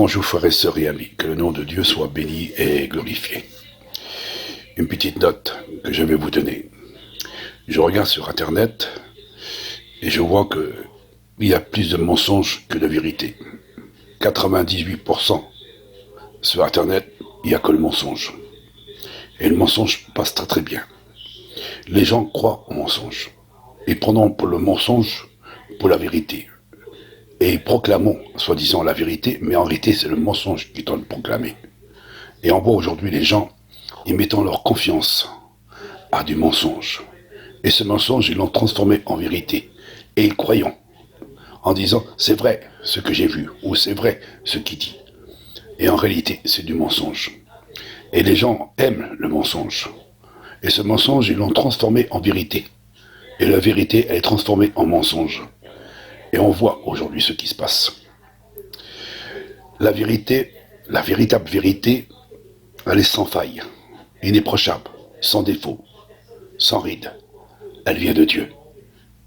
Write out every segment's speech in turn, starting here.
Bonjour frères et sœurs et amis, que le nom de Dieu soit béni et glorifié. Une petite note que je vais vous donner. Je regarde sur internet et je vois qu'il y a plus de mensonges que de vérité. 98% sur internet, il n'y a que le mensonge. Et le mensonge passe très très bien. Les gens croient au mensonge. Ils prendront pour le mensonge pour la vérité. Et proclamons, soi-disant, la vérité, mais en réalité, c'est le mensonge qui est en train de proclamer. Et on voit aujourd'hui les gens, ils mettent leur confiance à du mensonge. Et ce mensonge, ils l'ont transformé en vérité. Et ils croyons, en disant, c'est vrai ce que j'ai vu, ou c'est vrai ce qu'il dit. Et en réalité, c'est du mensonge. Et les gens aiment le mensonge. Et ce mensonge, ils l'ont transformé en vérité. Et la vérité, elle est transformée en mensonge. Et on voit aujourd'hui ce qui se passe. La vérité, la véritable vérité, elle est sans faille, irréprochable, sans défaut, sans ride. Elle vient de Dieu.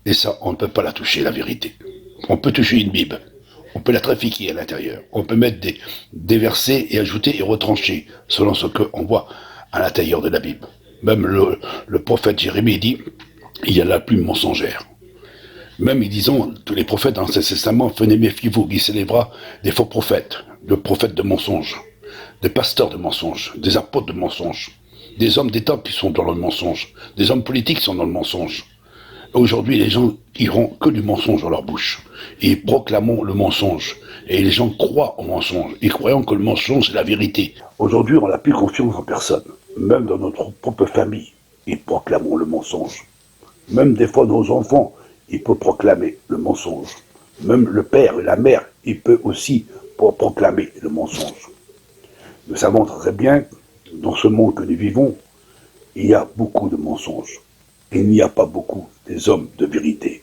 Et ça, on ne peut pas la toucher, la vérité. On peut toucher une Bible. On peut la trafiquer à l'intérieur. On peut mettre des versets et ajouter et retrancher, selon ce qu'on voit à l'intérieur de la Bible. Même le prophète Jérémie dit, il y a la plume mensongère. Même ils disent, tous les prophètes dans l'Ancien Testament, venez méfiez-vous, il s'élèvera des faux prophètes, de prophètes de mensonges, des pasteurs de mensonges, des apôtres de mensonges, des hommes d'État qui sont dans le mensonge, des hommes politiques qui sont dans le mensonge. Aujourd'hui, les gens iront que du mensonge dans leur bouche. Et proclamons le mensonge. Et les gens croient au mensonge. Ils croyons que le mensonge, c'est la vérité. Aujourd'hui, on n'a plus confiance en personne. Même dans notre propre famille, ils proclamons le mensonge. Même des fois, nos enfants, ils peuvent proclamer le mensonge. Même le père et la mère, ils peuvent aussi proclamer le mensonge. Nous savons très bien, dans ce monde que nous vivons, il y a beaucoup de mensonges. Il n'y a pas beaucoup des hommes de vérité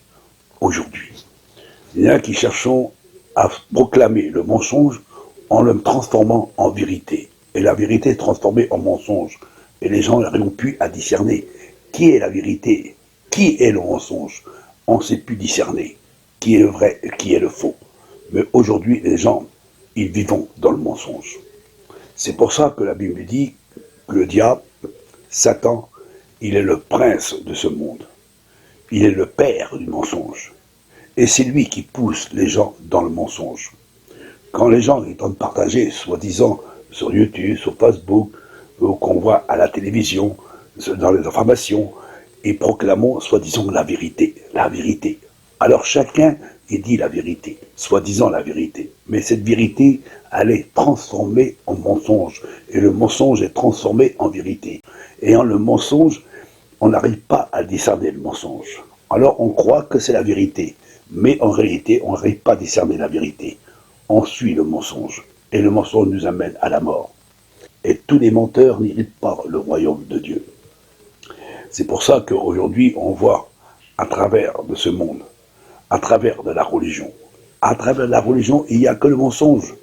aujourd'hui. Il y en a qui cherchent à proclamer le mensonge en le transformant en vérité. Et la vérité est transformée en mensonge. Et les gens n'arrivent plus à discerner qui est la vérité, qui est le mensonge. On ne sait plus discerner qui est le vrai et qui est le faux. Mais aujourd'hui, les gens, ils vivent dans le mensonge. C'est pour ça que la Bible dit que le diable, Satan, il est le prince de ce monde. Il est le père du mensonge. Et c'est lui qui pousse les gens dans le mensonge. Quand les gens tentent de partager, soi-disant, sur YouTube, sur Facebook, ou qu'on voit à la télévision, dans les informations, et proclamons, soi-disant, la vérité. La vérité. Alors chacun, il dit la vérité, soi-disant la vérité. Mais cette vérité, elle est transformée en mensonge. Et le mensonge est transformé en vérité. Et en le mensonge, on n'arrive pas à discerner le mensonge. Alors on croit que c'est la vérité. Mais en réalité, on n'arrive pas à discerner la vérité. On suit le mensonge. Et le mensonge nous amène à la mort. Et tous les menteurs n'héritent pas le royaume de Dieu. C'est pour ça qu'aujourd'hui, on voit à travers de ce monde, à travers de la religion. À travers de la religion, il n'y a que le mensonge.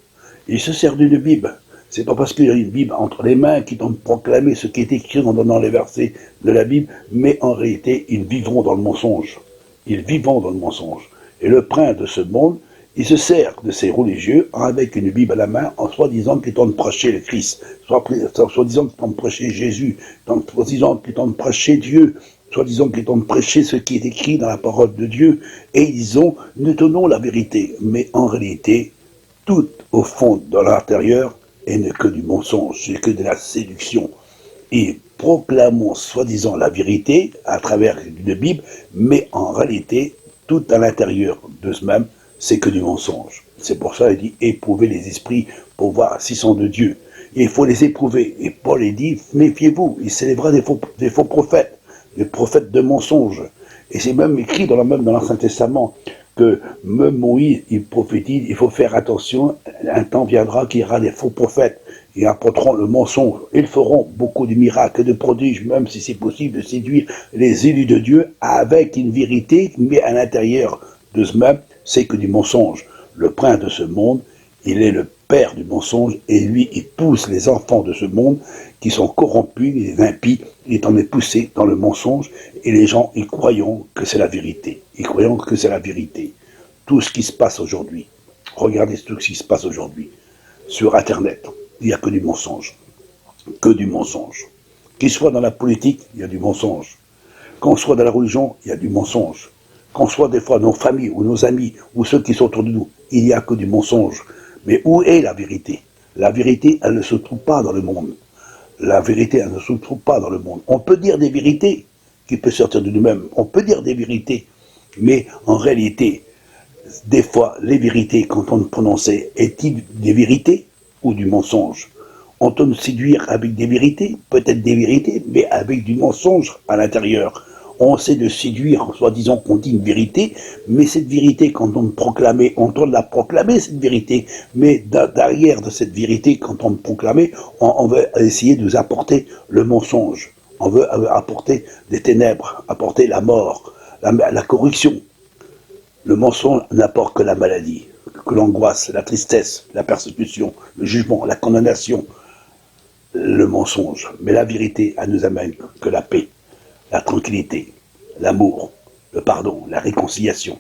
Il se sert d'une Bible. C'est pas parce qu'il y a une Bible entre les mains qu'ils vont proclamer ce qui est écrit en donnant les versets de la Bible, mais en réalité, ils vivront dans le mensonge. Ils vivront dans le mensonge. Et le prince de ce monde, il se sert de ces religieux avec une Bible à la main, en soi-disant qu'ils tentent de prêcher le Christ, soi-disant qu'ils tentent de prêcher Jésus, soi-disant qu'ils tentent de prêcher Dieu, soi-disant qu'ils tentent de prêcher ce qui est écrit dans la parole de Dieu, et ils disent, nous tenons la vérité. Mais en réalité, tout au fond, dans l'intérieur, n'est que du mensonge, c'est que de la séduction. Et proclamons soi-disant la vérité à travers une Bible, mais en réalité, tout à l'intérieur de ce-même, c'est que du mensonge. C'est pour ça qu'il dit éprouvez les esprits pour voir s'ils sont de Dieu. Et il faut les éprouver. Et Paul dit méfiez-vous, il s'élèvera des faux prophètes, des prophètes de mensonges. Et c'est même écrit dans l'Ancien Testament que même Moïse, il prophétise, il faut faire attention, un temps viendra qu'il y aura des faux prophètes. Ils apporteront le mensonge. Ils feront beaucoup de miracles et de prodiges, même si c'est possible de séduire les élus de Dieu avec une vérité, mais à l'intérieur de ce-même, c'est que du mensonge. Le prince de ce monde, il est le père du mensonge, et lui, il pousse les enfants de ce monde, qui sont corrompus, les impies, il en est poussé dans le mensonge, et les gens, ils croyons que c'est la vérité. Ils croyons que c'est la vérité. Tout ce qui se passe aujourd'hui, regardez tout ce qui se passe aujourd'hui. sur Internet. Il n'y a que du mensonge. Que du mensonge. Qu'il soit dans la politique, il y a du mensonge. Qu'on soit dans la religion, il y a du mensonge. Qu'on soit des fois nos familles ou nos amis ou ceux qui sont autour de nous, il n'y a que du mensonge. Mais où est la vérité? La vérité, elle ne se trouve pas dans le monde. La vérité, elle ne se trouve pas dans le monde. On peut dire des vérités qui peuvent sortir de nous-mêmes. On peut dire des vérités. Mais en réalité, des fois, les vérités, quand on prononçait, est-il des vérités ou du mensonge? On peut nous séduire avec des vérités, peut-être des vérités, mais avec du mensonge à l'intérieur. On essaie de séduire en soi-disant qu'on dit une vérité, mais cette vérité, quand on proclamait, on doit la proclamer, cette vérité, mais derrière de cette vérité, quand on proclamait, on veut essayer de nous apporter le mensonge. On veut apporter des ténèbres, apporter la mort, la corruption. Le mensonge n'apporte que la maladie, que l'angoisse, la tristesse, la persécution, le jugement, la condamnation, le mensonge. Mais la vérité, elle nous amène que la paix, la tranquillité, l'amour, le pardon, la réconciliation.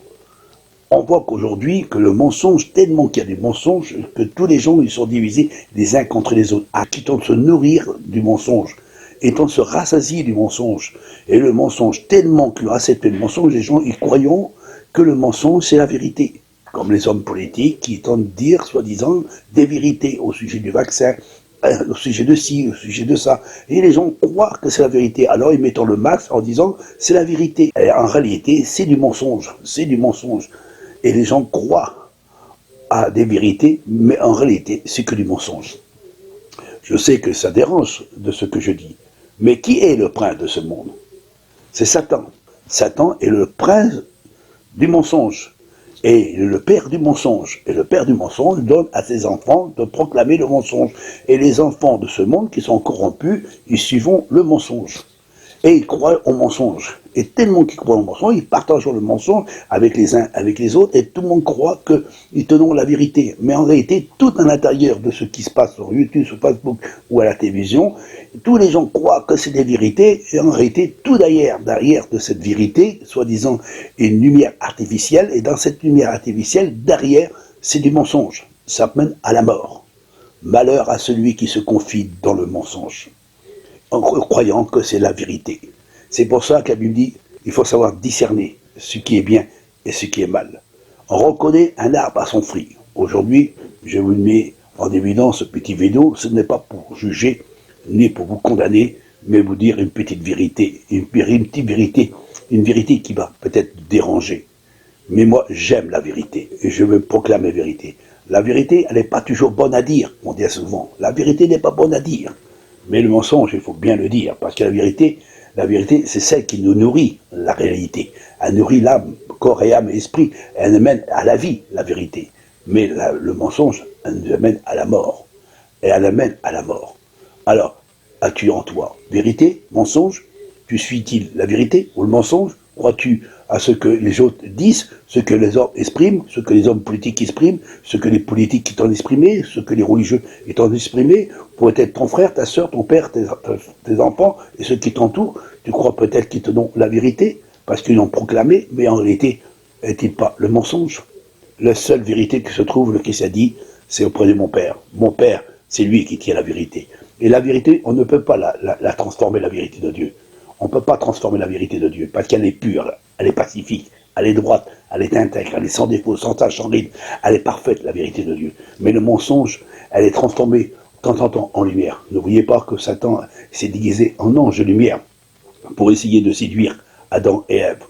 On voit qu'aujourd'hui, que le mensonge, tellement qu'il y a des mensonges, que tous les gens ils sont divisés les uns contre les autres, à qui tentent de se nourrir du mensonge, et tentent de se rassasier du mensonge. Et le mensonge, tellement qu'ils ont accepté le mensonge, les gens ils croyons que le mensonge c'est la vérité. Comme les hommes politiques qui tentent de dire, soi-disant, des vérités au sujet du vaccin, au sujet de ci, au sujet de ça. Et les gens croient que c'est la vérité. Alors ils mettent le masque en disant c'est la vérité. Et en réalité, c'est du mensonge. C'est du mensonge. Et les gens croient à des vérités, mais en réalité, c'est que du mensonge. Je sais que ça dérange de ce que je dis. Mais qui est le prince de ce monde? C'est Satan. Satan est le prince du mensonge. Et le père du mensonge. Et le père du mensonge donne à ses enfants de proclamer le mensonge. Et les enfants de ce monde qui sont corrompus, ils suivront le mensonge. Et ils croient au mensonge. Et tellement qu'ils croient au mensonge, ils partagent le mensonge avec les uns, avec les autres, et tout le monde croit qu'ils tenons la vérité. Mais en réalité, tout à l'intérieur de ce qui se passe sur YouTube, sur Facebook ou à la télévision, tous les gens croient que c'est des vérités, et en réalité, tout derrière de cette vérité, soi-disant, est une lumière artificielle, et dans cette lumière artificielle, derrière, c'est du mensonge. Ça mène à la mort. Malheur à celui qui se confie dans le mensonge, en croyant que c'est la vérité. C'est pour ça que la Bible dit, il faut savoir discerner ce qui est bien et ce qui est mal. On reconnaît un arbre à son fruit. Aujourd'hui, je vous mets en évidence ce petit vidéo, ce n'est pas pour juger, ni pour vous condamner, mais vous dire une petite vérité, une petite vérité, une vérité qui va peut-être déranger. Mais moi, j'aime la vérité, et je veux proclamer la vérité. La vérité, elle n'est pas toujours bonne à dire, on dit souvent. La vérité n'est pas bonne à dire. Mais le mensonge, il faut bien le dire, parce que la vérité, c'est celle qui nous nourrit, la réalité. Elle nourrit l'âme, corps et âme et esprit. Elle nous mène à la vie, la vérité. Mais le mensonge, elle nous amène à la mort. Et elle amène à la mort. Alors, as-tu en toi vérité, mensonge? Tu suis-il la vérité ou le mensonge? Crois-tu à ce que les autres disent, ce que les hommes expriment, ce que les hommes politiques expriment, ce que les politiques t'ont exprimé, ce que les religieux t'ont exprimé, pourrait être ton frère, ta soeur, ton père, tes enfants et ceux qui t'entourent? Tu crois peut-être qu'ils te donnent la vérité parce qu'ils l'ont proclamé, mais en réalité, est-il pas le mensonge? La seule vérité qui se trouve, le Christ a dit, c'est auprès de mon Père. Mon Père, c'est lui qui tient la vérité. Et la vérité, on ne peut pas la transformer, la vérité de Dieu. On ne peut pas transformer la vérité de Dieu, parce qu'elle est pure, elle est pacifique, elle est droite, elle est intègre, elle est sans défaut, sans tache, sans ride, elle est parfaite, la vérité de Dieu. Mais le mensonge, elle est transformée de temps en temps en lumière. N'oubliez pas que Satan s'est déguisé en ange de lumière pour essayer de séduire Adam et Ève.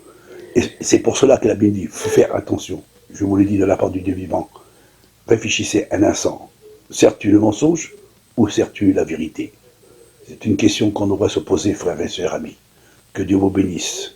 Et c'est pour cela que la Bible dit, il faut faire attention. Je vous l'ai dit de la part du Dieu vivant. Réfléchissez un instant. Sers-tu le mensonge ou sers-tu la vérité? C'est une question qu'on devrait se poser, frères et sœurs amis. Que Dieu vous bénisse.